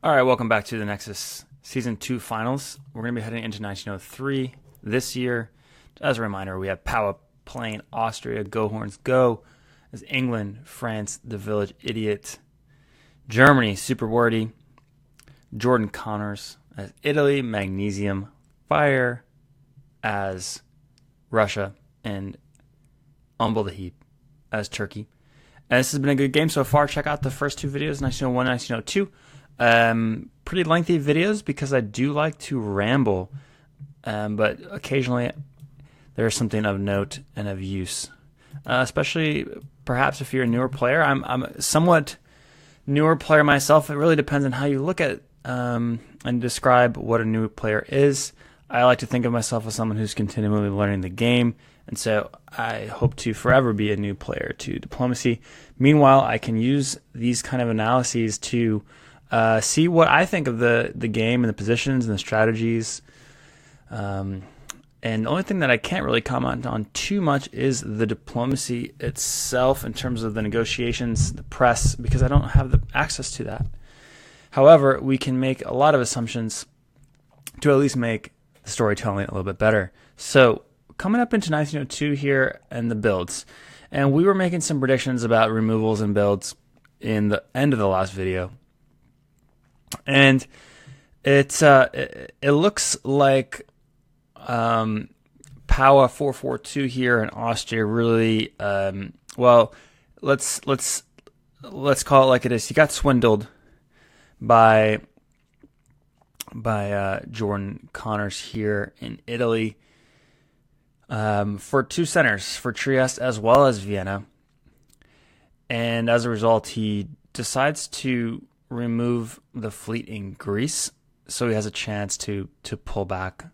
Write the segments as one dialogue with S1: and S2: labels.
S1: All right, welcome back to the Nexus Season 2 Finals. We're going to be heading into 1903 this year. As a reminder, we have Power playing Austria, Go Horns Go, as England, France, the Village Idiot, Germany, Super Wordy, Jordan Connors as Italy, Magnesium, Fire as Russia, and Umble the Heap as Turkey. And this has been a good game so far. Check out the first two videos, 1901 and 1902. Pretty lengthy videos because I do like to ramble, but occasionally there's something of note and of use, especially perhaps if you're a newer player. I'm a somewhat newer player myself. It really depends on how you look at and describe what a new player is. I like to think of myself as someone who's continually learning the game, and so I hope to forever be a new player to diplomacy. Meanwhile, I can use these kind of analyses to see what I think of the game and the positions and the strategies. And the only thing that I can't really comment on too much is the diplomacy itself in terms of the negotiations, the press, because I don't have the access to that. However, we can make a lot of assumptions to at least make the storytelling a little bit better. So coming up into 1902 here and the builds, and we were making some predictions about removals and builds in the end of the last video. And it looks like Power 442 here in Austria really well. Let's call it like it is. He got swindled by Jordan Connors here in Italy for two centers, for Trieste as well as Vienna, and as a result, he decides to remove the fleet in Greece, so he has a chance to pull back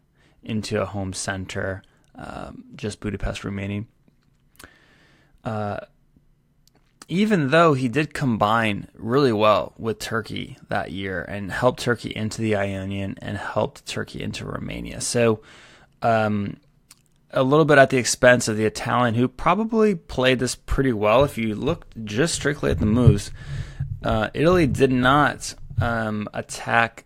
S1: into a home center, just Budapest remaining. Even though he did combine really well with Turkey that year and helped Turkey into the Ionian and helped Turkey into Romania. So a little bit at the expense of the Italian, who probably played this pretty well if you looked just strictly at the moves. Italy did not attack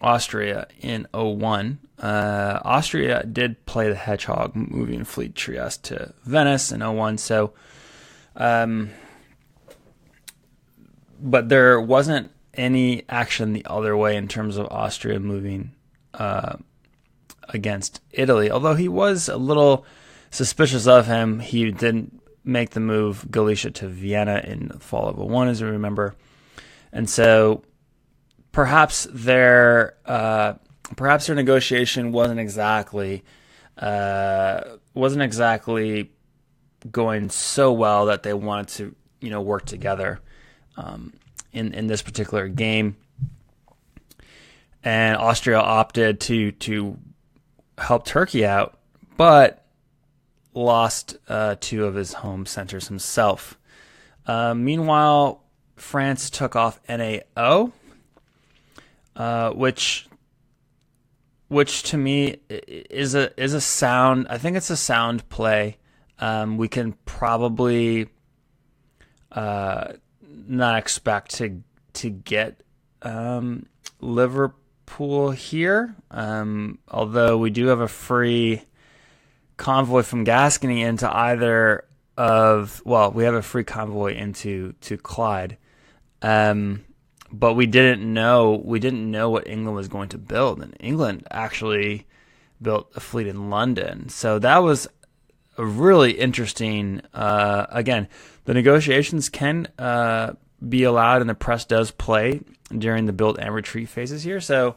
S1: Austria in 01. Austria did play the hedgehog, moving fleet Trieste to Venice in 01. So, but there wasn't any action the other way in terms of Austria moving against Italy. Although he was a little suspicious of him, he didn't make the move Galicia to Vienna in the fall of 01, as we remember. And so perhaps their negotiation wasn't exactly going so well that they wanted to work together in this particular game. And Austria opted to help Turkey out, but lost two of his home centers himself. Meanwhile, France took off NAO, which to me is a sound. I think it's a sound play. We can probably not expect to get Liverpool here, although we do have a free convoy from Gascony into either of, well, we have a free convoy into Clyde, but we didn't know what England was going to build, and England actually built a fleet in London. So that was a really interesting. Again, the negotiations can be allowed, and the press does play during the build and retreat phases here. So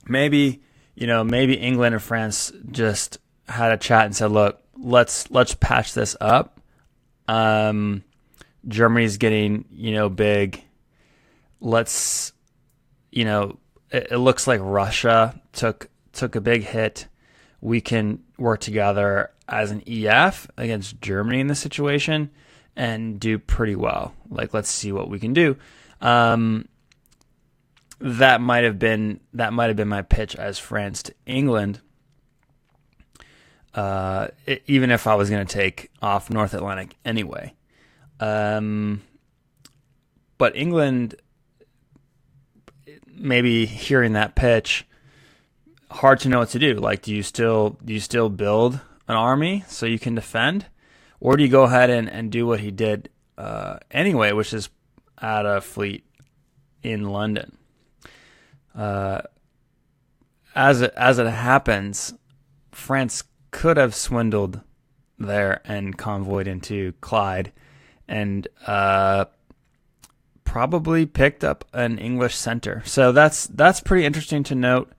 S1: maybe England and France just had a chat and said, "Look, let's patch this up. Germany's getting big. Let's it looks like Russia took a big hit. We can work together as an EF against Germany in this situation and do pretty well. Like, let's see what we can do." That might have been my pitch as France to England. Even if I was going to take off North Atlantic anyway. But England maybe hearing that pitch, hard to know what to do. Like, do you still build an army so you can defend, or do you go ahead and do what he did anyway, which is add a fleet in London? As it happens, France could have swindled there and convoyed into Clyde, and probably picked up an English center. So that's pretty interesting to note.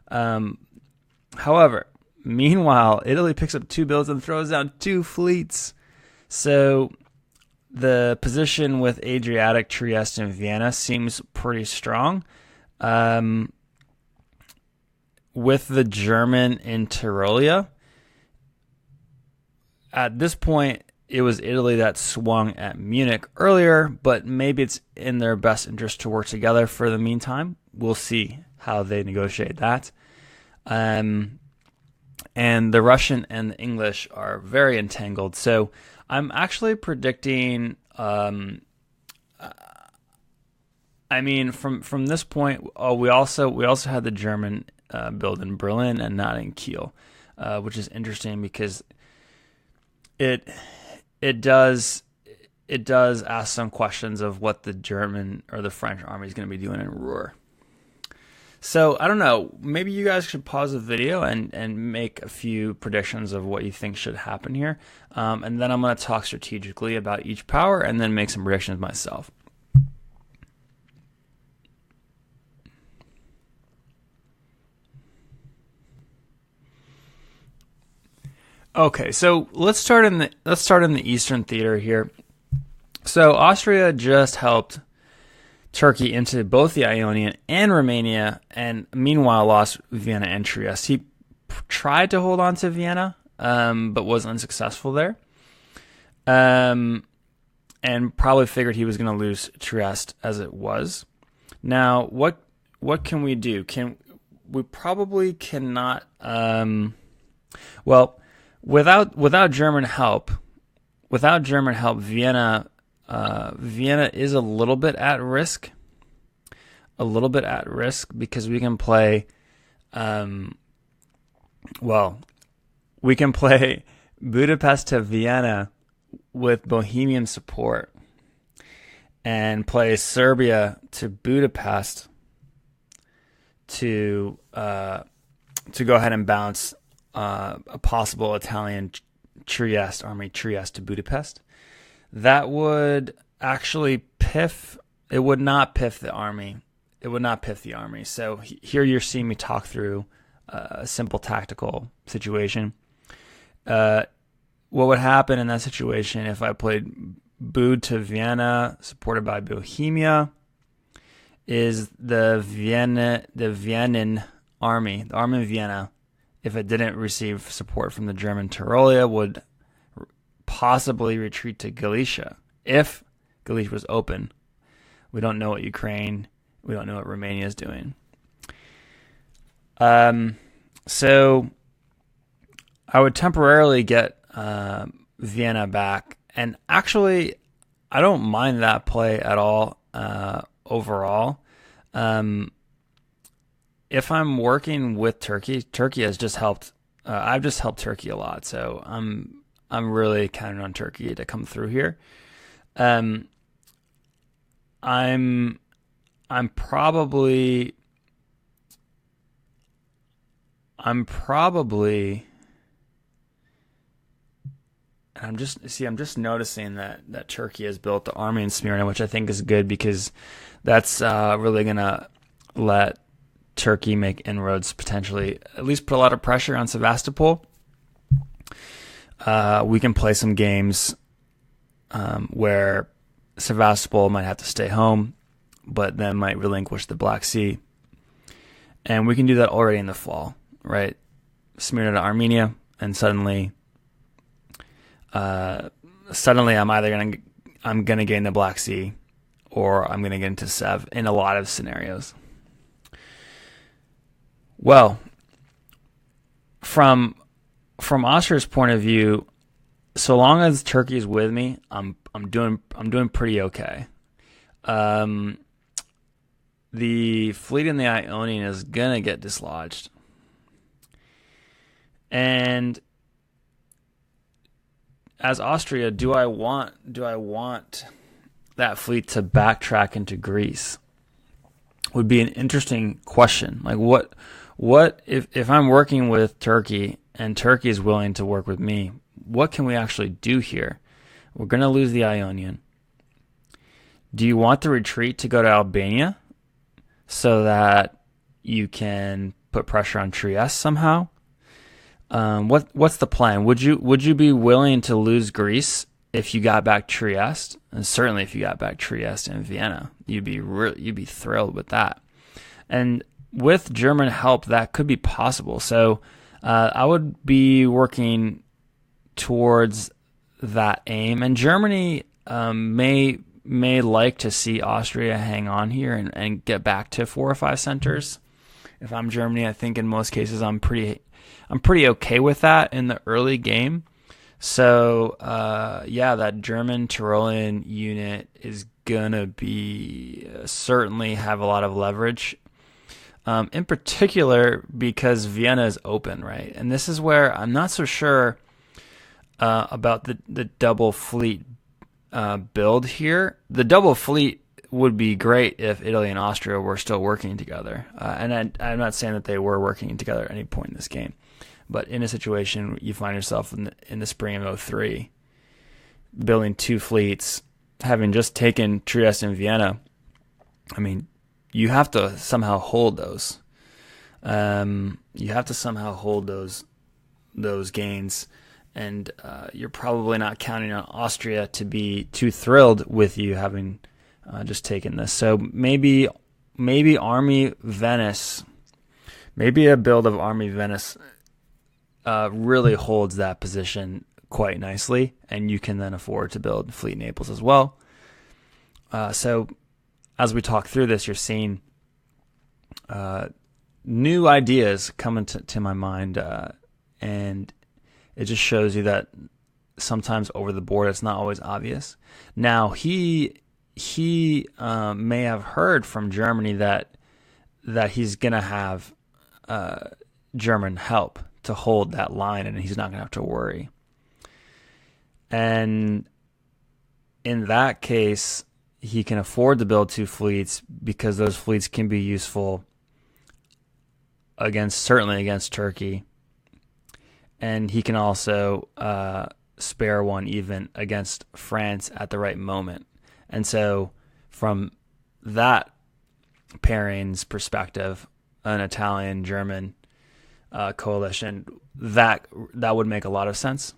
S1: However, meanwhile, Italy picks up 2 builds and throws down 2 fleets. So the position with Adriatic, Trieste, and Vienna seems pretty strong. With the German in Tyrolia, at this point, it was Italy that swung at Munich earlier, but maybe it's in their best interest to work together for the meantime. We'll see how they negotiate that. And the Russian and the English are very entangled. So I'm actually predicting, from this point, we also had the German build in Berlin and not in Kiel, which is interesting because it does ask some questions of what the German or the French army is going to be doing in Ruhr. So I don't know. Maybe you guys should pause the video and make a few predictions of what you think should happen here, and then I'm going to talk strategically about each power and then make some predictions myself. Okay, so let's start in the Eastern Theater here. So Austria just helped Turkey into both the Ionian and Romania, and meanwhile lost Vienna and Trieste. He tried to hold on to Vienna, but was unsuccessful there, and probably figured he was going to lose Trieste as it was. Now, what can we do? We probably cannot. Without German help, Vienna is a little bit at risk. Because we can play, we can play Budapest to Vienna with Bohemian support, and play Serbia to Budapest to go ahead and bounce a possible Italian army Trieste to Budapest. That would actually piff. It would not piff the army. So here you're seeing me talk through a simple tactical situation. What would happen in that situation if I played Bud to Vienna, supported by Bohemia, is the Viennan army, the army of Vienna, if it didn't receive support from the German Tyrolia, would possibly retreat to Galicia. If Galicia was open, we don't know what we don't know what Romania is doing. So I would temporarily get Vienna back, and actually, I don't mind that play at all. Overall, if I'm working with Turkey has just helped. I've just helped Turkey a lot, so I'm really counting on Turkey to come through here. I'm probably I'm just noticing that Turkey has built the army in Smyrna, which I think is good because that's really gonna let Turkey make inroads, potentially at least put a lot of pressure on Sevastopol. We can play some games where Sevastopol might have to stay home, but then might relinquish the Black Sea. And we can do that already in the fall, right? Smyrna to Armenia, and suddenly I'm gonna gain the Black Sea, or I'm gonna get into Sev in a lot of scenarios. Well, from Austria's point of view, so long as Turkey is with me, I'm doing pretty okay. the fleet in the Ionian is gonna get dislodged. And as Austria, do I want that fleet to backtrack into Greece? Would be an interesting question. Like what if I'm working with Turkey and Turkey is willing to work with me, what can we actually do here? We're going to lose the Ionian. Do you want the retreat to go to Albania so that you can put pressure on Trieste somehow? What's the plan? Would you be willing to lose Greece if you got back Trieste? And certainly if you got back Trieste and Vienna, you'd be thrilled with that. And with German help, that could be possible. So I would be working towards that aim. And Germany may like to see Austria hang on here and get back to 4 or 5 centers. If I'm Germany, I think in most cases I'm pretty okay with that in the early game. So that German Tyrolean unit is gonna be certainly have a lot of leverage. In particular because Vienna is open, right? And this is where I'm not so sure about the double fleet build here. The double fleet would be great if Italy and Austria were still working together. And I'm not saying that they were working together at any point in this game. But in a situation you find yourself in the spring of 2003, building 2 fleets, having just taken Trieste and Vienna, I mean, you have to somehow hold those. You have to somehow hold those gains, and you're probably not counting on Austria to be too thrilled with you having just taken this. So maybe Army Venice, maybe a build of Army Venice really holds that position quite nicely, and you can then afford to build Fleet Naples as well. So as we talk through this, you're seeing new ideas coming to my mind, and it just shows you that sometimes over the board it's not always obvious. Now he may have heard from Germany that he's gonna have German help to hold that line, and he's not gonna have to worry. And in that case, he can afford to build 2 fleets because those fleets can be useful certainly against Turkey, and he can also spare one even against France at the right moment. And so from that pairing's perspective, an Italian-German coalition, that would make a lot of sense.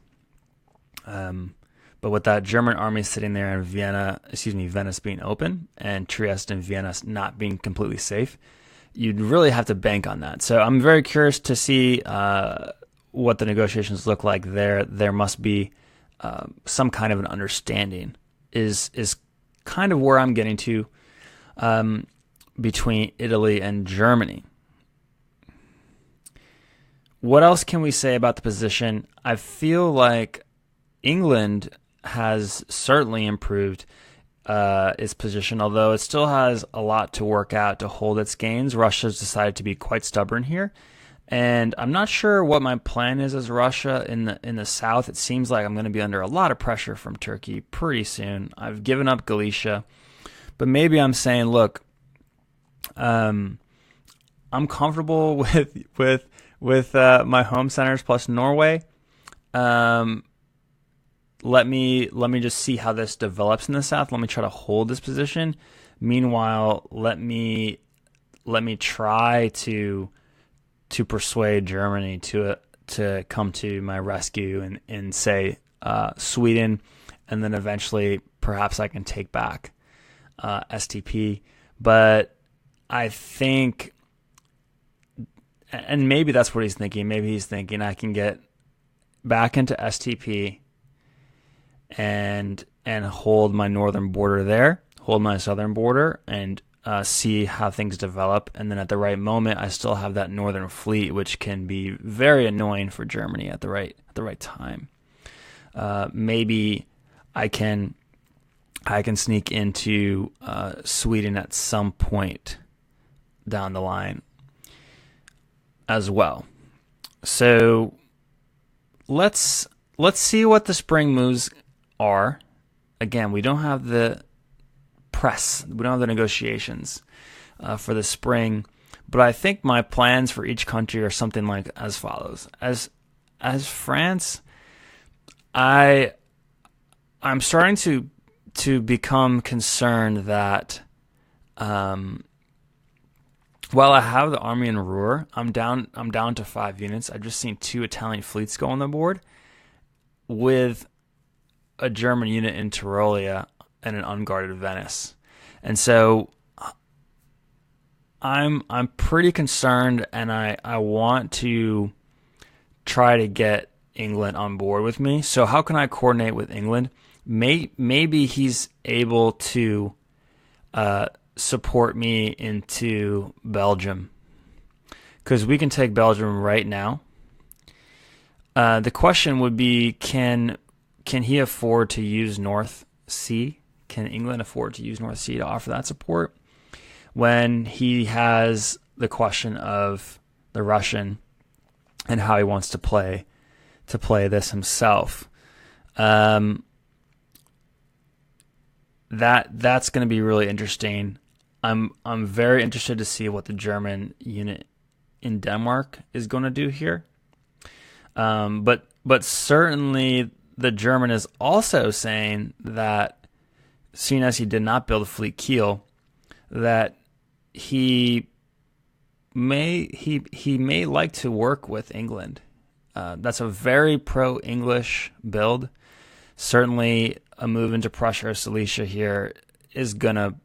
S1: But with that German army sitting there in Venice being open, and Trieste and Vienna not being completely safe, you'd really have to bank on that. So I'm very curious to see what the negotiations look like there. There must be some kind of an understanding is kind of where I'm getting to between Italy and Germany. What else can we say about the position? I feel like England has certainly improved its position, although it still has a lot to work out to hold its gains. Russia's decided to be quite stubborn here, and I'm not sure what my plan is as Russia in the south. It seems like I'm going to be under a lot of pressure from Turkey pretty soon. I've given up Galicia, but maybe I'm saying, look, I'm comfortable with my home centers plus Norway. Let me just see how this develops in the south. Let me try to hold this position. Meanwhile, let me try to persuade Germany to come to my rescue in say Sweden, and then eventually perhaps I can take back STP. But I think, and maybe that's what he's thinking. Maybe he's thinking I can get back into STP and hold my northern border there, hold my southern border, and see how things develop. And then at the right moment, I still have that northern fleet, which can be very annoying for Germany at the right time. Maybe I can sneak into Sweden at some point down the line as well. So let's see what the spring moves are. Again, we don't have the press, we don't have the negotiations for the spring, but I think my plans for each country are something like as follows. As France, I'm starting to become concerned that while I have the army in Ruhr, I'm down to 5 units. I've just seen 2 Italian fleets go on the board with a German unit in Tyrolia and an unguarded Venice. And so I'm pretty concerned, and I want to try to get England on board with me. So how can I coordinate with England? Maybe he's able to support me into Belgium, because we can take Belgium right now. The question would be, can he afford to use North Sea? Can England afford to use North Sea to offer that support when he has the question of the Russian and how he wants to play this himself? That's going to be really interesting. I'm very interested to see what the German unit in Denmark is going to do here. But certainly the German is also saying that, seeing as he did not build a fleet keel, that he may like to work with England. That's a very pro-English build. Certainly, a move into Prussia or Silesia here is gonna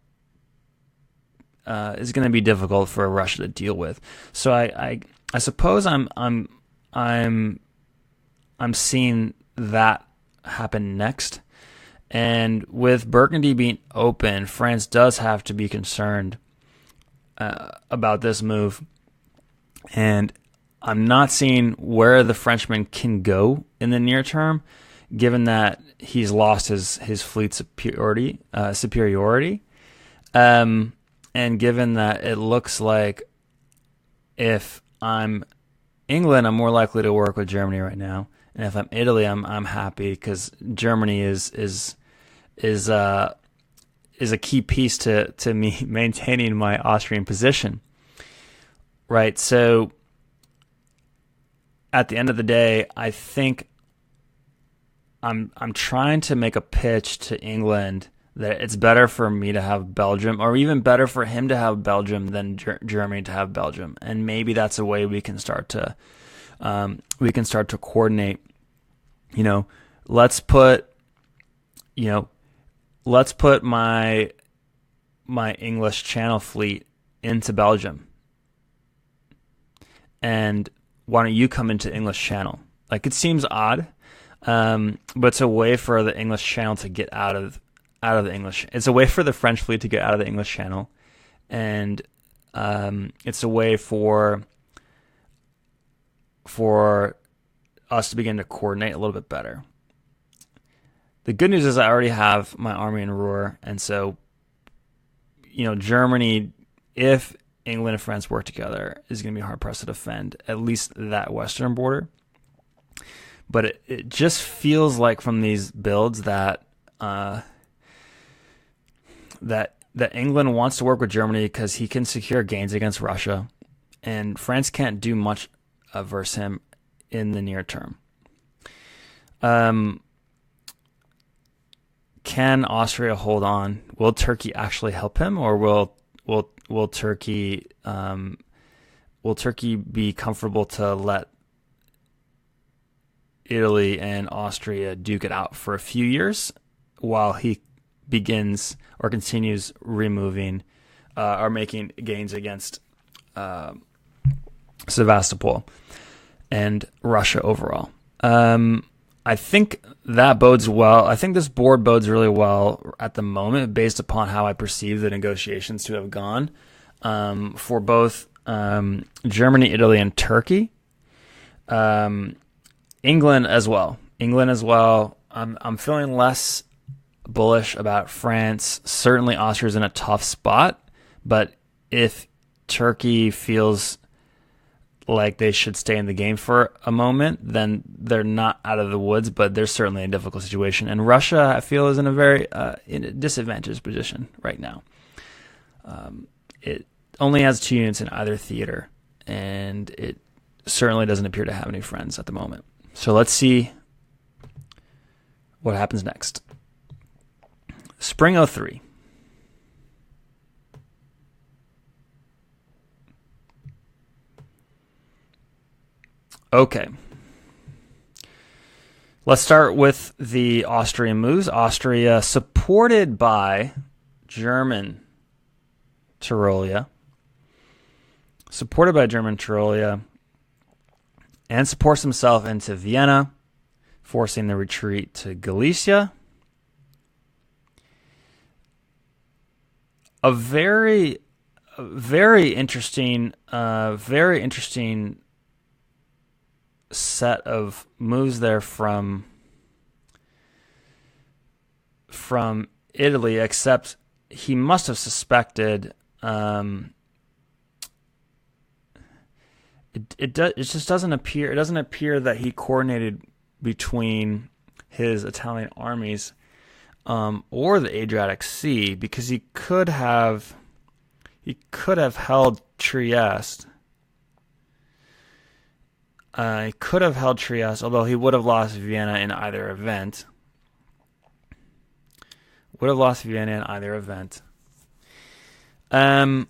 S1: be difficult for Russia to deal with. So I suppose I'm seeing that happen next. And with Burgundy being open, France does have to be concerned about this move. And I'm not seeing where the Frenchman can go in the near term, given that he's lost his fleet superiority, and given that it looks like if I'm England, I'm more likely to work with Germany right now, and if I'm Italy, I'm happy because Germany is a key piece to me maintaining my Austrian position, right? So at the end of the day, I think I'm trying to make a pitch to England that it's better for me to have Belgium, or even better for him to have Belgium than Germany to have Belgium, and maybe that's a way we can start to coordinate. Let's put my English Channel fleet into Belgium, and why don't you come into English Channel? Like, it seems odd, but it's a way for the English Channel to get out of the English. It's a way for the French fleet to get out of the English Channel, and it's a way for us to begin to coordinate a little bit better. The good news is I already have my army in Ruhr, and so Germany, if England and France work together, is going to be hard pressed to defend at least that western border. But it just feels like from these builds that that England wants to work with Germany because he can secure gains against Russia, and France can't do much versus him in the near term. Can Austria hold on? Will Turkey actually help him, or will Turkey be comfortable to let Italy and Austria duke it out for a few years while he begins or continues removing or making gains against Sevastopol and Russia overall? I think that bodes well. I think this board bodes really well at the moment based upon how I perceive the negotiations to have gone for both Germany, Italy, and Turkey. England as well. I'm feeling less bullish about France. Certainly Austria's in a tough spot, but if Turkey feels like they should stay in the game for a moment, then they're not out of the woods, but they're certainly in a difficult situation. And Russia, I feel, is in a very in a disadvantaged position right now. It only has 2 units in either theater, and it certainly doesn't appear to have any friends at the moment. So let's see what happens next. Spring 03. Okay. Let's start with the Austrian moves. Austria, supported by German Tyrolia, and supports himself into Vienna, forcing the retreat to Galicia. A very interesting set of moves there from Italy, except he must have suspected. It just doesn't appear. It doesn't appear that he coordinated between his Italian armies or the Adriatic Sea, because he could have held Trieste. He could have held Trieste, although he would have lost Vienna in either event. And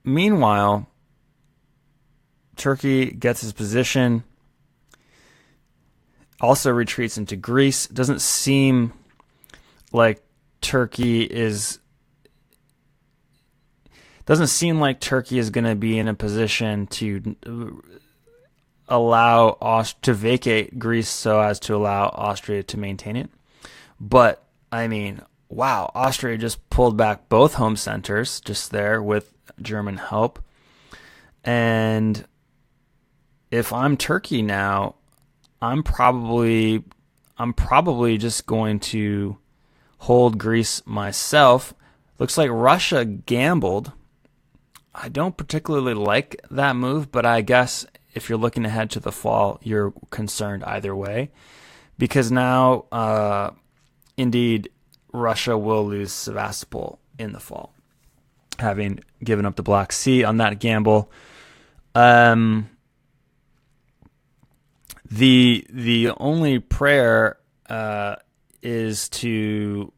S1: meanwhile, Turkey gets his position, also retreats into Greece. Doesn't seem like Turkey is going to be in a position to to vacate Greece so as to allow Austria to maintain it. But I mean, wow, Austria just pulled back both home centers just there with German help. And if I'm Turkey now, I'm probably just going to hold Greece myself. Looks like Russia gambled. I don't particularly like that move, but I guess if you're looking ahead to the fall, you're concerned either way, because now, indeed, Russia will lose Sevastopol in the fall, having given up the Black Sea on that gamble. The only prayer is to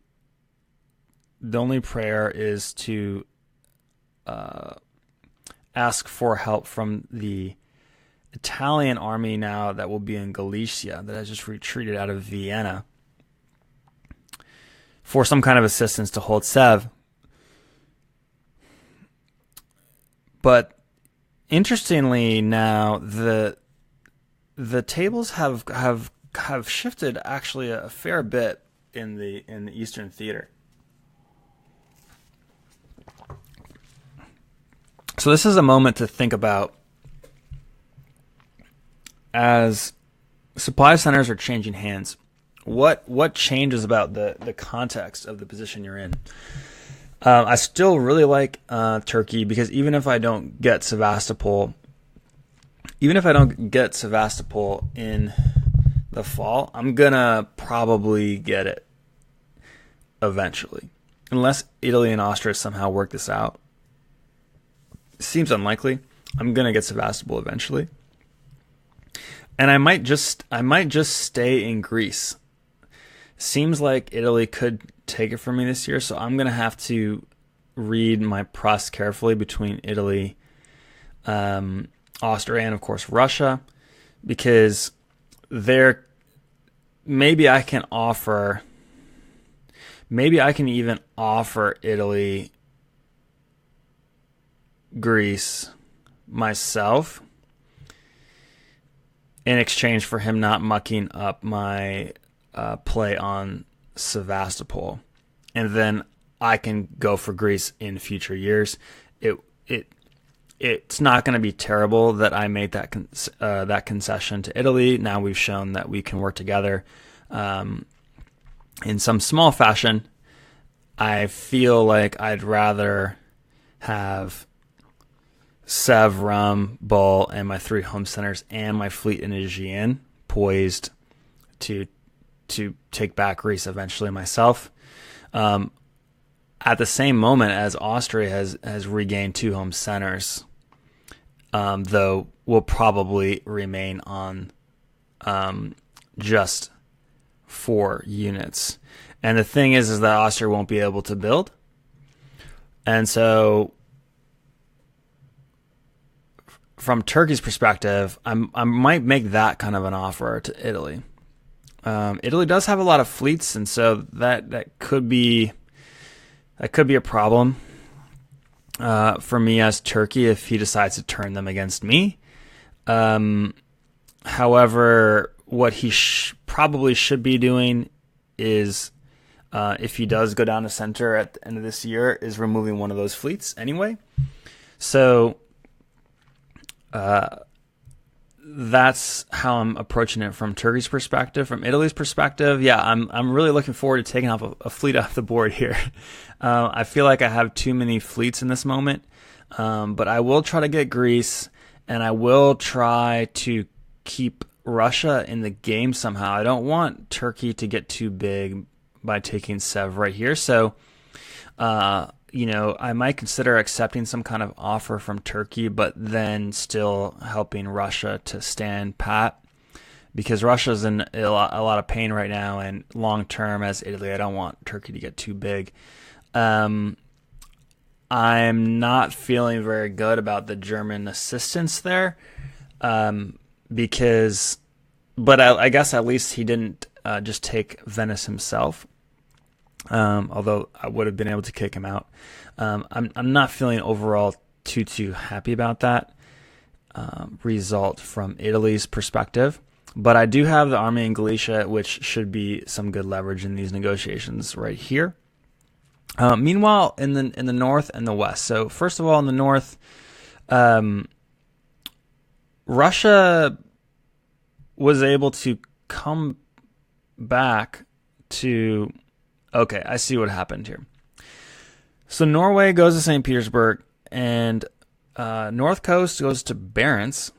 S1: ask for help from the Italian army now that will be in Galicia, that has just retreated out of Vienna, for some kind of assistance to hold Sev. But interestingly, now the tables have shifted actually a fair bit in the Eastern Theater. So this is a moment to think about as supply centers are changing hands. What changes about the context of the position you're in? I still really like Turkey, because even if I don't get Sevastopol in the fall, I'm gonna probably get it eventually, unless Italy and Austria somehow work this out. Seems unlikely. I'm gonna get Sevastopol eventually, and I might just stay in Greece. Seems like Italy could take it from me this year, so I'm gonna have to read my process carefully between Italy, Austria, and of course Russia, because maybe I can even offer Italy Greece myself in exchange for him not mucking up my play on Sevastopol, and then I can go for Greece in future years. It's not going to be terrible that I made that concession to Italy. Now we've shown that we can work together in some small fashion. I feel like I'd rather have Sev, Rum, Bull, and my 3 home centers and my fleet in Aegean poised to take back Greece eventually myself. At the same moment as Austria has regained 2 home centers, though will probably remain on just 4 units. And the thing is that Austria won't be able to build. And so from Turkey's perspective, I might make that kind of an offer to Italy. Italy does have a lot of fleets, and so that could be a problem for me as Turkey if he decides to turn them against me. However, what he probably should be doing is, if he does go down to center at the end of this year, is removing one of those fleets anyway. So that's how I'm approaching it from Turkey's perspective. From Italy's perspective, yeah, I'm really looking forward to taking off a fleet off the board here. I feel like I have too many fleets in this moment, but I will try to get Greece, and I will try to keep Russia in the game somehow. I don't want Turkey to get too big by taking Sev right here. So, I might consider accepting some kind of offer from Turkey, but then still helping Russia to stand pat, because Russia's in a lot of pain right now, and long term as Italy, I don't want Turkey to get too big. I'm not feeling very good about the German assistance there, but I guess at least he didn't just take Venice himself. Although I would have been able to kick him out. I'm not feeling overall too happy about that result from Italy's perspective. But I do have the army in Galicia, which should be some good leverage in these negotiations right here. Meanwhile, in the north and the west. So first of all, in the north, Russia was able to come back to. Okay, I see what happened here. So Norway goes to St. Petersburg, and North Coast goes to Barents,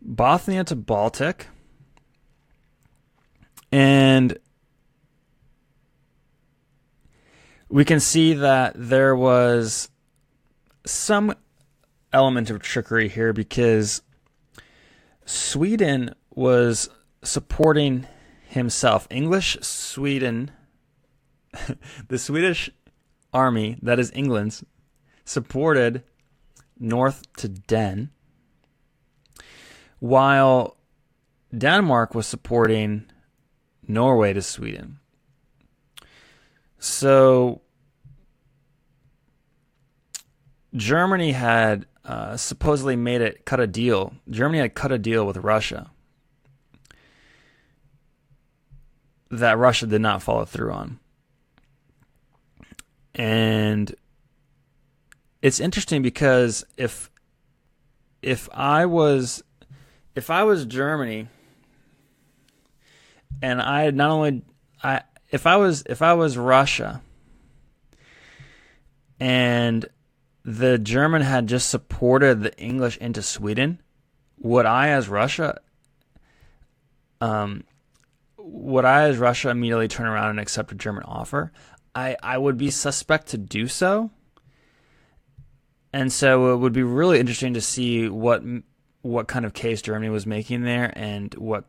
S1: Bothnia to Baltic, and we can see that there was some element of trickery here, because Sweden was supporting himself. Sweden, the Swedish army, that is England's, supported north to Den, while Denmark was supporting Norway to Sweden. So Germany had supposedly cut a deal. Germany had cut a deal with Russia that Russia did not follow through on. And it's interesting because if I was Germany, and if I was Russia, and the German had just supported the English into Sweden, would I as Russia immediately turn around and accept a German offer? I would be suspect to do so. And so it would be really interesting to see what kind of case Germany was making there, and what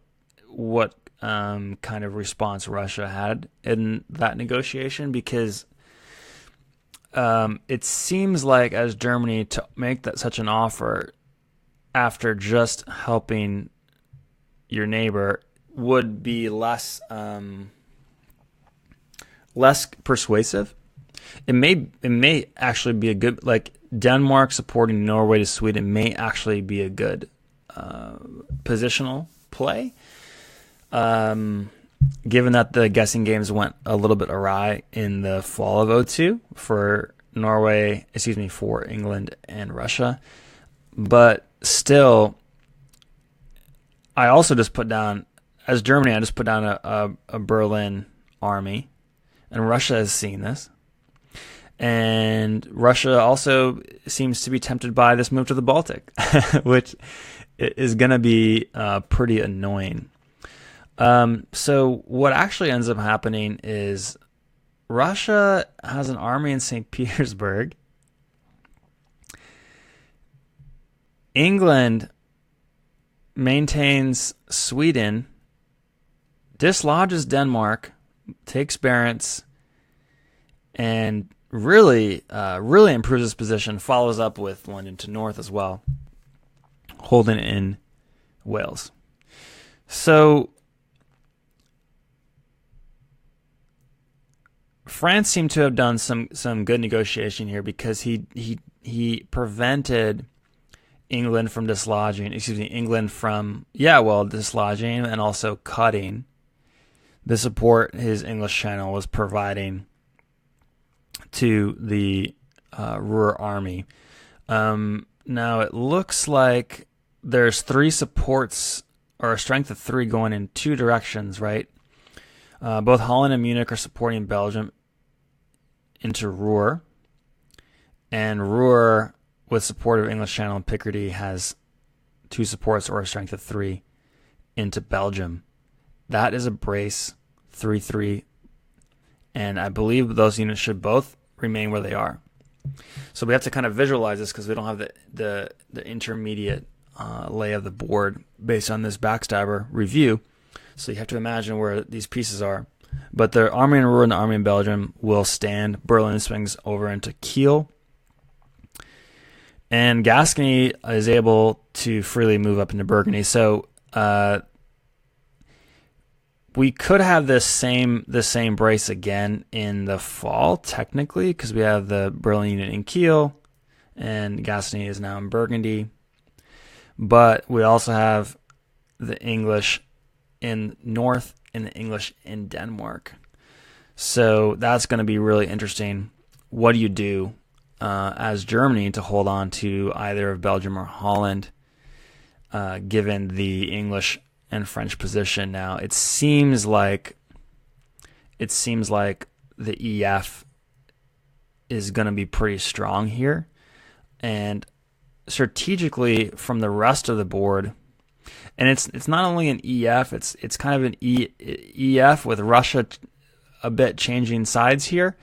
S1: kind of response Russia had in that negotiation, because it seems like as Germany to make such an offer after just helping your neighbor would be less persuasive. It may actually be a good, like Denmark supporting Norway to Sweden may actually be a good positional play. Given that the guessing games went a little bit awry in the fall of 2002 for England and Russia. But still, I also just put down, as Germany, I just put down a Berlin army, and Russia has seen this. And Russia also seems to be tempted by this move to the Baltic, which is going to be pretty annoying. So what actually ends up happening is Russia has an army in St. Petersburg. England maintains Sweden, dislodges Denmark, takes Barents, and really improves his position, follows up with London to north as well, holding in Wales. So France seemed to have done some good negotiation here because he prevented England from dislodging and also cutting the support his English Channel was providing to the Ruhr army. Now it looks like there's 3 supports, or a strength of 3 going in 2 directions, right? Both Holland and Munich are supporting Belgium into Ruhr, and Ruhr, with support of English Channel and Picardy, has 2 supports or a strength of 3 into Belgium. That is a brace 3-3, and I believe those units should both remain where they are. So we have to kind of visualize this because we don't have the intermediate lay of the board based on this backstabber review. So you have to imagine where these pieces are. But the army in Ruhr and the army in Belgium will stand. Berlin swings over into Kiel. And Gascony is able to freely move up into Burgundy. So we could have this same brace again in the fall, technically, because we have the Berlin unit in Kiel, and Gascony is now in Burgundy. But we also have the English in north and the English in Denmark. So that's going to be really interesting. What do you do as Germany to hold on to either of Belgium or Holland, given the English and French position? Now it seems like the EF is going to be pretty strong here, and strategically from the rest of the board, and it's not only an EF, it's kind of an EF with Russia a bit changing sides here,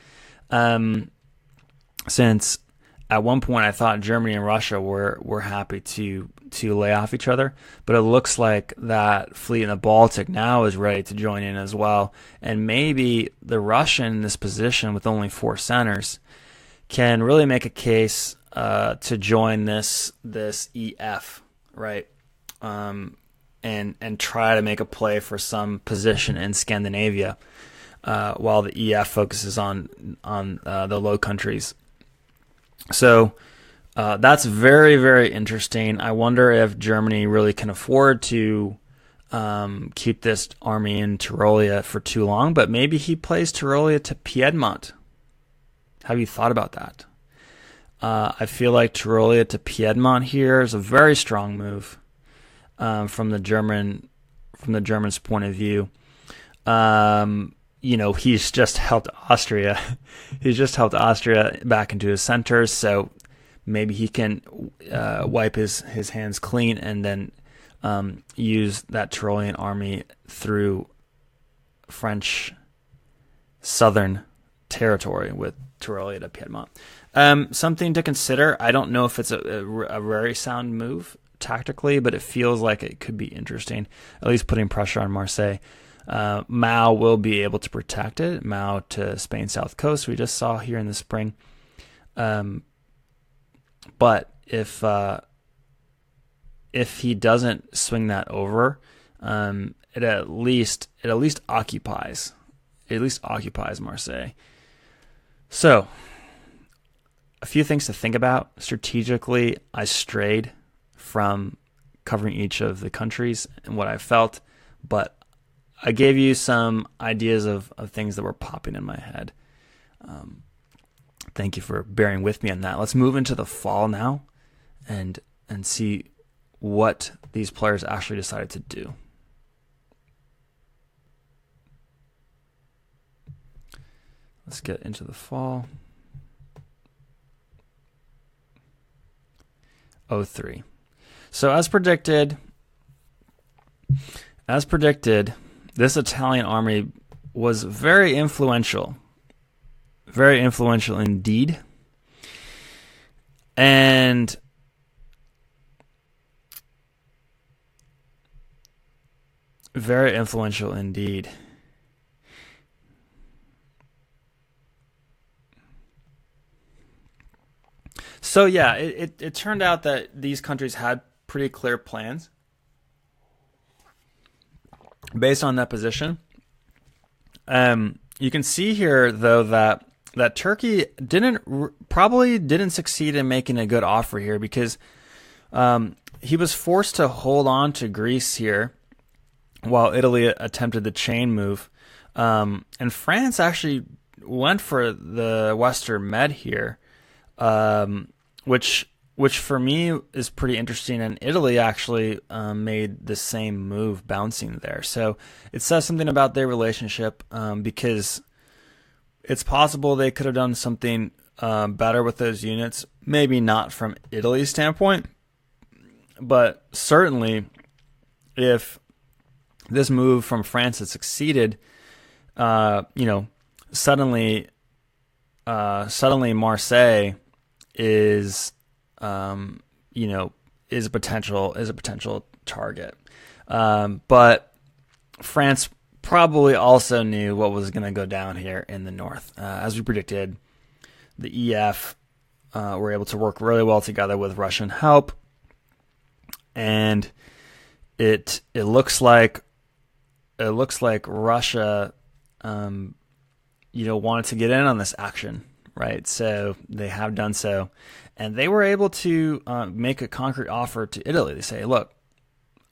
S1: since at one point I thought Germany and Russia were happy to lay off each other, but it looks like that fleet in the Baltic now is ready to join in as well. And maybe the Russian in this position with only 4 centers can really make a case to join this EF, right? And try to make a play for some position in Scandinavia, while the EF focuses on the Low Countries. So that's very, very interesting. I wonder if Germany really can afford to keep this army in Tyrolia for too long, but maybe he plays Tyrolia to Piedmont. Have you thought about that? I feel like Tyrolia to Piedmont here is a very strong move from the Germans' point of view. He's just helped Austria. He's just helped Austria back into his centers, so maybe he can wipe his hands clean and then use that Tyrolean army through French southern territory with Tyrolia to Piedmont. Something to consider. I don't know if it's a very sound move tactically, but it feels like it could be interesting, at least putting pressure on Marseille. Mao will be able to protect it. Mao to Spain's south coast, we just saw here in the spring. But if he doesn't swing that over, it at least occupies Marseille. So, a few things to think about. Strategically, I strayed from covering each of the countries and what I felt, but I gave you some ideas of things that were popping in my head. Thank you for bearing with me on that. Let's move into the fall now and see what these players actually decided to do. Let's get into the fall. 03. So as predicted, this Italian army was very influential indeed. And very influential indeed. So yeah, it turned out that these countries had pretty clear plans based on that position. You can see here though that Turkey probably didn't succeed in making a good offer here, because he was forced to hold on to Greece here while Italy attempted the chain move. And France actually went for the Western Med here, which for me is pretty interesting. And Italy actually made the same move, bouncing there. So it says something about their relationship, because it's possible they could have done something better with those units. Maybe not from Italy's standpoint, but certainly if this move from France had succeeded, suddenly Marseille is a potential target. But France probably also knew what was going to go down here in the north. As we predicted, the EF were able to work really well together with Russian help, and it looks like Russia wanted to get in on this action, right? So they have done so, and they were able to make a concrete offer to Italy. They say, look,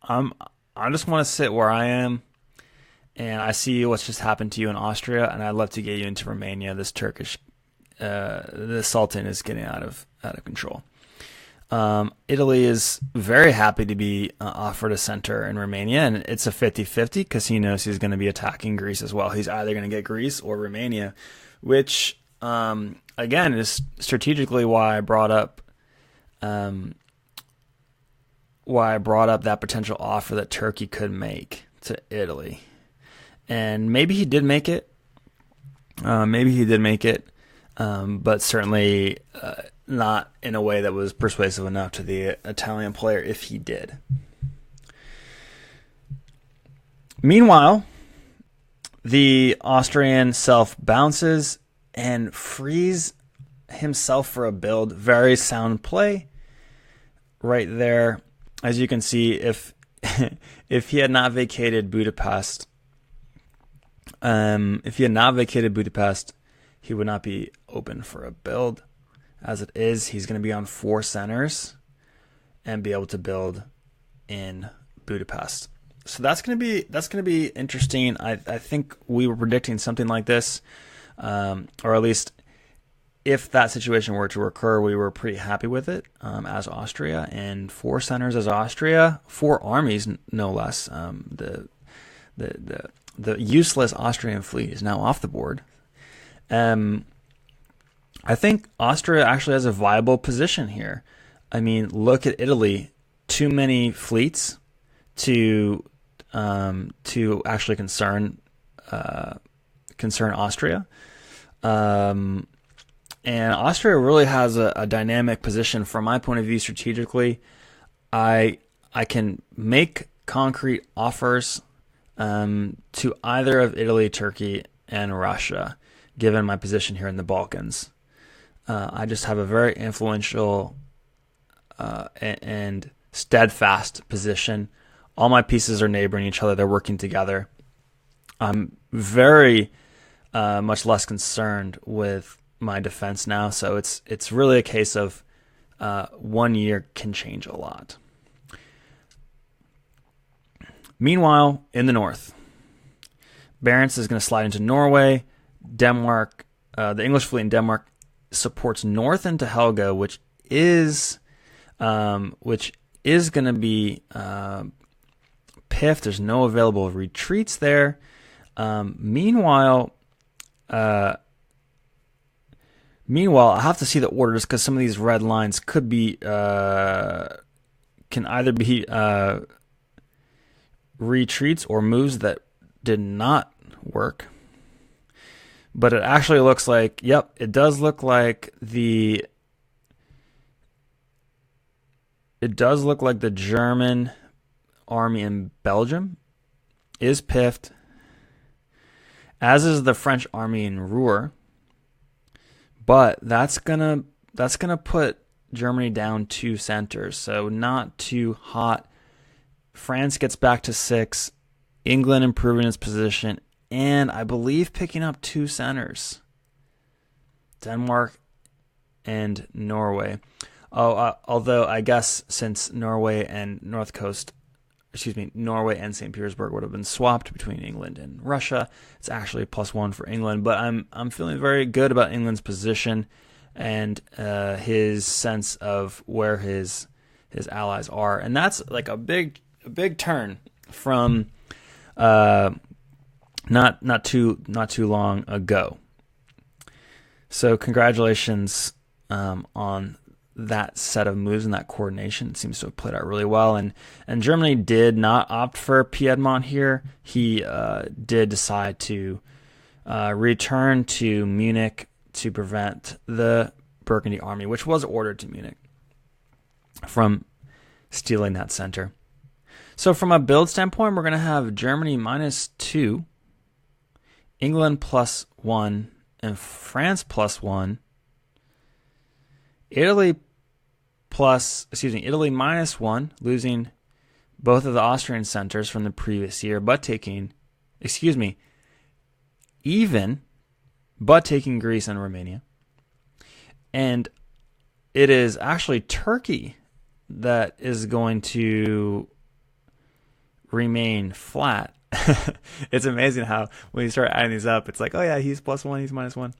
S1: I just want to sit where I am, and I see what's just happened to you in Austria, and I'd love to get you into Romania. This Turkish, the Sultan is getting out of control. Italy is very happy to be offered a center in Romania, and it's a 50-50 because he knows he's going to be attacking Greece as well. He's either going to get Greece or Romania, which, again, is strategically why I brought up that potential offer that Turkey could make to Italy. And maybe he did make it. But certainly not in a way that was persuasive enough to the Italian player if he did. Meanwhile, the Austrian self-bounces and frees himself for a build. Very sound play right there. As you can see, if he had not vacated Budapest, he would not be open for a build. As it is, he's going to be on 4 centers and be able to build in Budapest. So that's going to be interesting. I think we were predicting something like this, or at least if that situation were to occur, we were pretty happy with it as Austria. And 4 centers as Austria, 4 armies no less. The useless Austrian fleet is now off the board. I think Austria actually has a viable position here. I mean, look at Italy. Too many fleets to actually concern Austria. And Austria really has a dynamic position from my point of view strategically. I can make concrete offers to either of Italy, Turkey, and Russia, given my position here in the Balkans. I just have a very influential and steadfast position. All my pieces are neighboring each other. They're working together. I'm very much less concerned with my defense now. So it's really a case of 1 year can change a lot. Meanwhile, in the north, Barents is going to slide into Norway. Denmark, the English fleet in Denmark supports north into Helga, which is going to be piffed. There's no available retreats there. Meanwhile, Meanwhile, I have to see the orders because some of these red lines could be can either be retreats or moves that did not work. But it actually looks like, yep, it does look like the German army in Belgium is piffed, as is the French army in Ruhr. But that's gonna put Germany down 2 centers, so not too hot. France gets back to 6, England improving its position, and I believe picking up 2 centers, Denmark and Norway. Although I guess since Norway and Norway and St. Petersburg would have been swapped between England and Russia, it's actually +1 for England. But I'm feeling very good about England's position and his sense of where his allies are, and that's like a big turn from not too long ago. So congratulations on that set of moves and that coordination. It seems to have played out really well. And Germany did not opt for Piedmont here. He did decide to return to Munich to prevent the Burgundy army, which was ordered to Munich, from stealing that center. So from a build standpoint, we're going to have Germany -2, England +1, and France +1. Italy -1, losing both of the Austrian centers from the previous year, but taking Greece and Romania. And it is actually Turkey that is going to remain flat. It's amazing how when you start adding these up, it's like, oh yeah, he's +1, he's -1.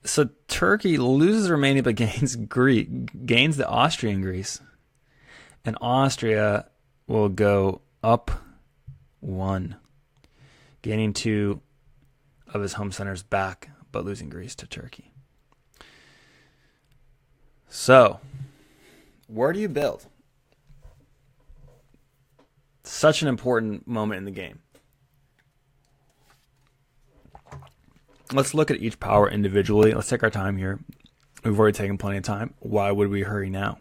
S1: So Turkey loses Romania but gains the Austrian Greece, and Austria will go up 1, gaining 2 of his home centers back, but losing Greece to Turkey. So, where do you build? Such an important moment in the game. Let's look at each power individually. Let's take our time here. We've already taken plenty of time. Why would we hurry now?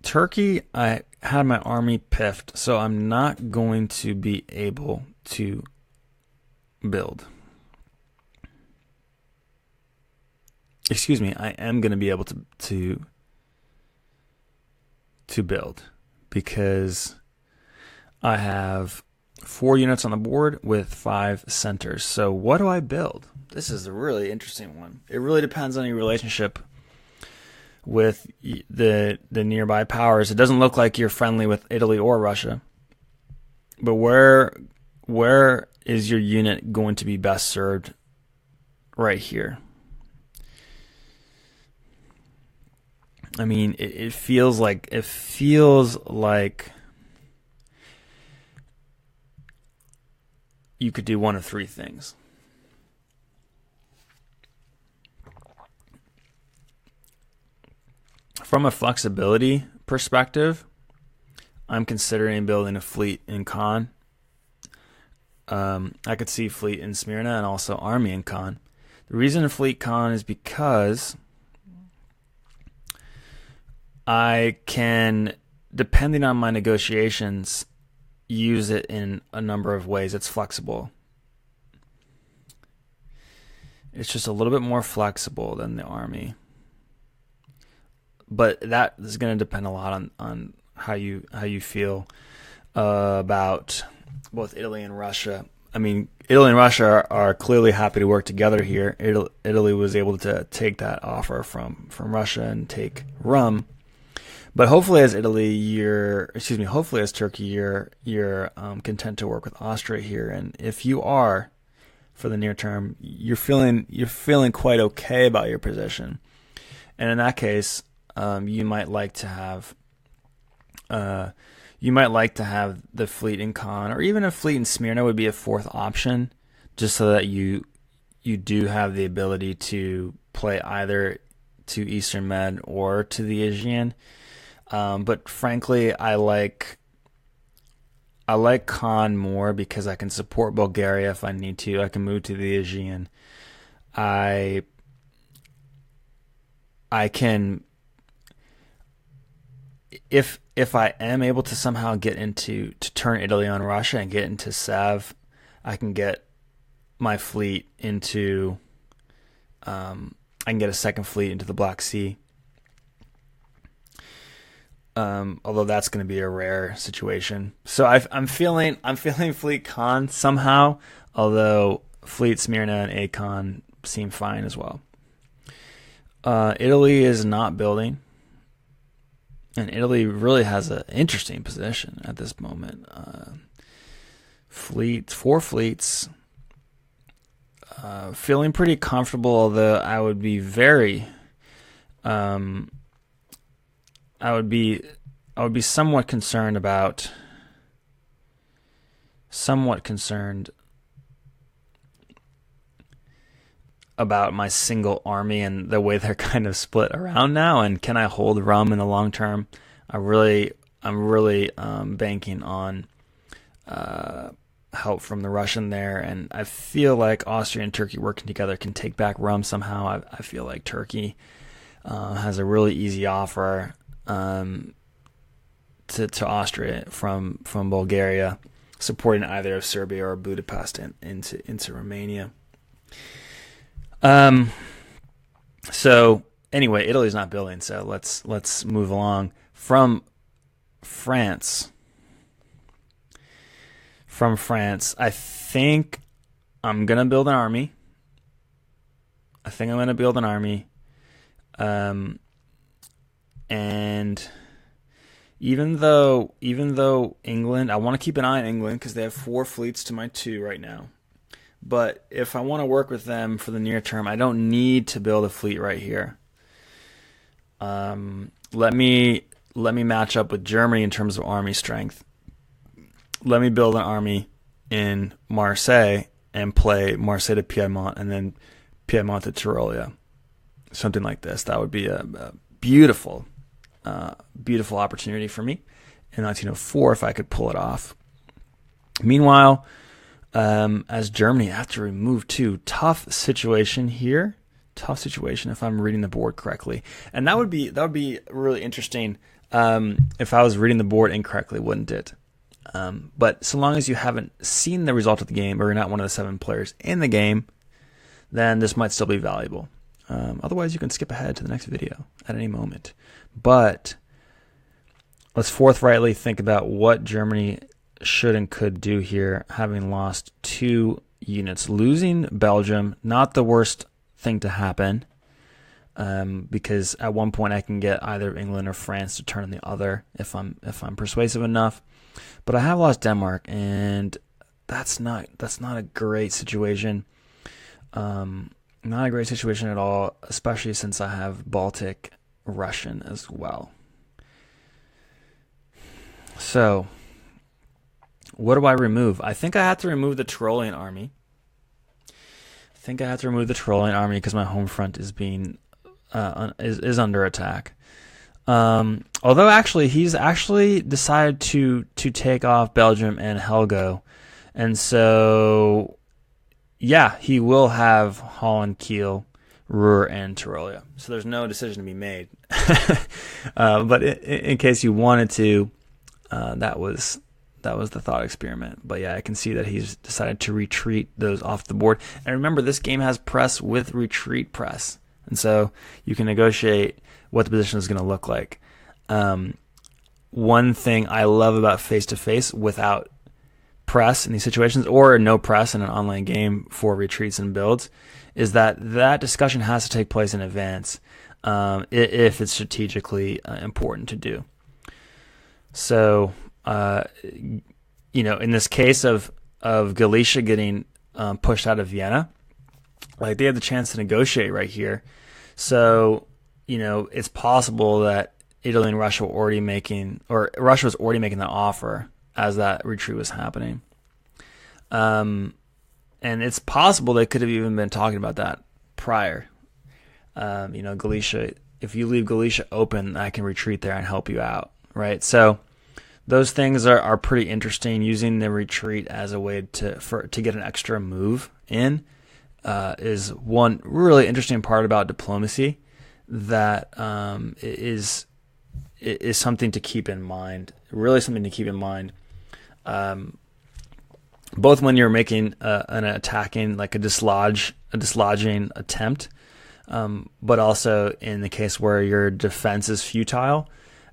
S1: Turkey, I had my army piffed, so I'm not going to be able to build. Excuse me, I am going to be able to build, because I have 4 units on the board with 5 centers. So what do I build? This is a really interesting one. It really depends on your relationship with the nearby powers. It doesn't look like you're friendly with Italy or Russia. But where is your unit going to be best served? Right here. I mean, it feels like you could do one of 3 things. From a flexibility perspective, I'm considering building a fleet in Khan. I could see fleet in Smyrna and also army in Khan. The reason a fleet Khan is because I can, depending on my negotiations, use it in a number of ways. It's flexible. It's just a little bit more flexible than the army. But that is going to depend a lot on how you feel about both Italy and Russia. I mean, Italy and Russia are clearly happy to work together here. Italy was able to take that offer from Russia and take Rum. But hopefully as Turkey, you're content to work with Austria here. And if you are, for the near term, you're feeling quite okay about your position. And in that case, you might like to have you might like to have the fleet in Caen, or even a fleet in Smyrna would be a fourth option, just so that you do have the ability to play either to Eastern Med or to the Aegean. But frankly, I like Caen more because I can support Bulgaria if I need to. I can move to the Aegean. I can, if I am able to somehow get to turn Italy on Russia and get into Sev, I can get my fleet into, I can get a second fleet into the Black Sea. Although that's going to be a rare situation. So I'm feeling Fleet Caen somehow, although Fleet Smyrna and Acon seem fine as well. Italy is not building, and Italy really has an interesting position at this moment. Four fleets, feeling pretty comfortable, although I would be very, I would be somewhat concerned about my single army and the way they're kind of split around now, and can I hold Rum in the long term? I'm really banking on help from the Russian there, and I feel like Austria and Turkey working together can take back Rum somehow. I feel like Turkey has a really easy offer to Austria from Bulgaria, supporting either of Serbia or Budapest into Romania. So anyway, Italy's not building, so let's move along. From France, I think I'm gonna build an army. And even though England, I want to keep an eye on England because they have 4 fleets to my 2 right now. But if I want to work with them for the near term, I don't need to build a fleet right here. Let me match up with Germany in terms of army strength. Let me build an army in Marseille and play Marseille to Piedmont and then Piedmont to Tyrolia. Something like this. That would be a beautiful opportunity for me in 1904 if I could pull it off. Meanwhile, as Germany, I have to remove 2. Tough situation here. Tough situation if I'm reading the board correctly. And that would be really interesting if I was reading the board incorrectly, wouldn't it? But so long as you haven't seen the result of the game or you're not one of the 7 players in the game, then this might still be valuable. Otherwise, you can skip ahead to the next video at any moment. But let's forthrightly think about what Germany should and could do here, having lost 2 units. Losing Belgium, not the worst thing to happen, because at one point I can get either England or France to turn on the other if I'm persuasive enough. But I have lost Denmark, and that's not a great situation. Not a great situation at all, especially since I have Baltic Russian as well. So, what do I remove? I think I have to remove the Tyrolean army. Because my home front is being is under attack. Although actually he's decided to take off Belgium and Helgo, and so yeah, he will have Holland, Kiel, Ruhr, and Tyrolia. So there's no decision to be made. But in case you wanted to, that was the thought experiment. But yeah, I can see that he's decided to retreat those off the board. And remember, this game has press with retreat press, and so you can negotiate what the position is going to look like. One thing I love about face-to-face without press in these situations, or no press in an online game for retreats and builds, is that discussion has to take place in advance if it's strategically important to do. So, in this case of Galicia getting pushed out of Vienna, like they had the chance to negotiate right here. So, it's possible that Italy and Russia were already making, or Russia was already making that offer as that retreat was happening. And it's possible they could have even been talking about that prior. Galicia, if you leave Galicia open, I can retreat there and help you out, right? So those things are pretty interesting. Using the retreat as a way to get an extra move in is one really interesting part about diplomacy that is something to keep in mind. Really something to keep in mind. Both when you're making an attacking, like a dislodging attempt, but also in the case where your defense is futile,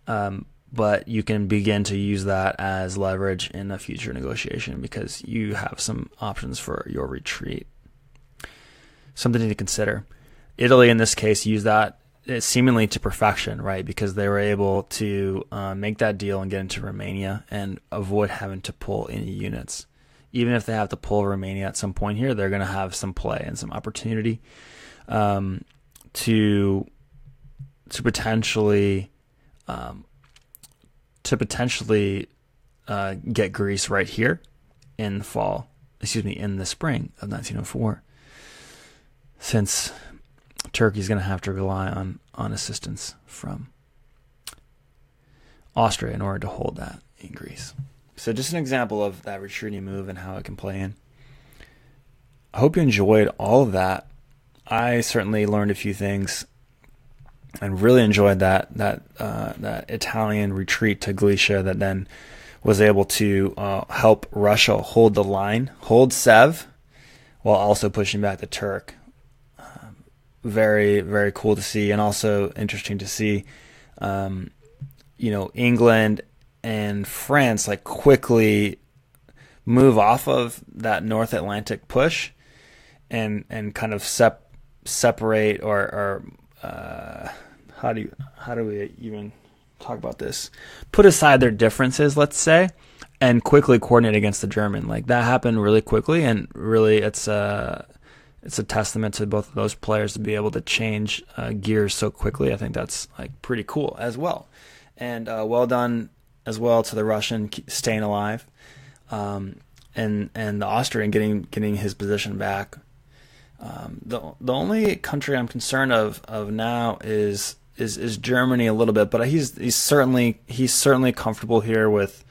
S1: but you can begin to use that as leverage in a future negotiation because you have some options for your retreat. Something to consider. Italy, in this case, used that seemingly to perfection, right? Because they were able to make that deal and get into Romania and avoid having to pull any units. Even if they have to pull Romania at some point here, they're going to have some play and some opportunity to potentially get Greece right here in the spring of 1904, since Turkey's going to have to rely on assistance from Austria in order to hold that in Greece. So just an example of that retreating move and how it can play in. I hope you enjoyed all of that. I certainly learned a few things and really enjoyed that Italian retreat to Galicia that then was able to help Russia hold the line, hold Sev, while also pushing back the Turk. Very, very cool to see, and also interesting to see, England and France like quickly move off of that North Atlantic push and kind of separate or how do we even talk about this? Put aside their differences, let's say, and quickly coordinate against the German. Like that happened really quickly, and really it's a testament to both of those players to be able to change gears so quickly. I think that's like pretty cool as well, and well done as well to the Russian staying alive, and the Austrian getting his position back. The only country I'm concerned of now is Germany a little bit, but he's certainly comfortable here with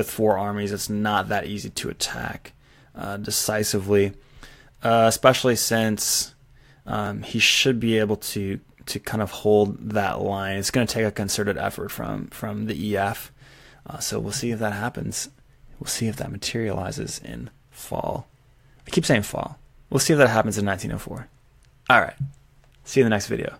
S1: 4 armies. It's not that easy to attack decisively, especially since he should be able to kind of hold that line. It's going to take a concerted effort from the EF. So we'll see if that happens. We'll see if that materializes in fall. I keep saying fall. We'll see if that happens in 1904. All right. See you in the next video.